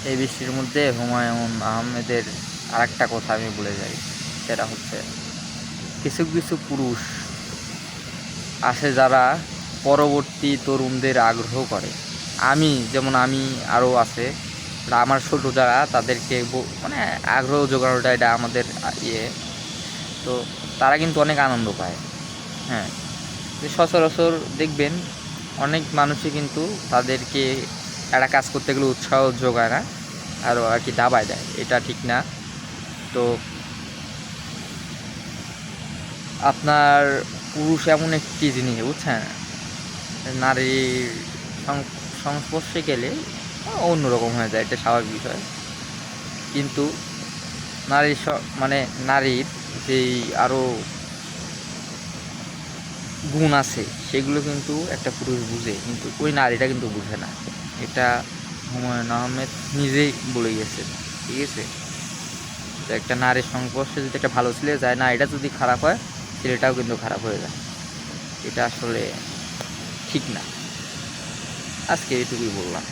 এই বৃষ্টির মধ্যে হুমায়ুন আহমেদের আরেকটা কথা আমি বলে যাই, সেটা হচ্ছে কিছু কিছু পুরুষ আছে যারা পরবর্তী তরুণদের আগ্রহ করে। আমি আরও আছে, আমার ছোটো যারা তাদেরকে মানে আগ্রহ জোগানোটা এটা আমাদের ইয়ে। তো তারা কিন্তু অনেক আনন্দ পায়। হ্যাঁ, যে সচরাচর দেখবেন অনেক মানুষই কিন্তু তাদেরকে একটা কাজ করতে গেলে উৎসাহ যোগায় না, আরও আর কি দাবায় দেয়, এটা ঠিক না। তো আপনার পুরুষ এমন একটি জিনিস, বুঝছেন, নারীর সংস্পর্শে গেলে অন্যরকম হয়ে যায়, এটা স্বাভাবিক বিষয়। কিন্তু নারীর মানে নারীর যেই আরও গুণ আছে সেগুলো কিন্তু একটা পুরুষ বুঝে, কিন্তু ওই নারীটা কিন্তু বুঝে না। এটা হুমায়ুন আহমেদ নিজেই বলে গেছে, ঠিক আছে। তো একটা নারীর সংস্পর্শে যদি একটা ভালো ছেলে যায় না, এটা যদি খারাপ হয়, ছেলেটাও কিন্তু খারাপ হয়ে যায়। এটা আসলে ঠিক না। আজকে এইটুকুই বললাম।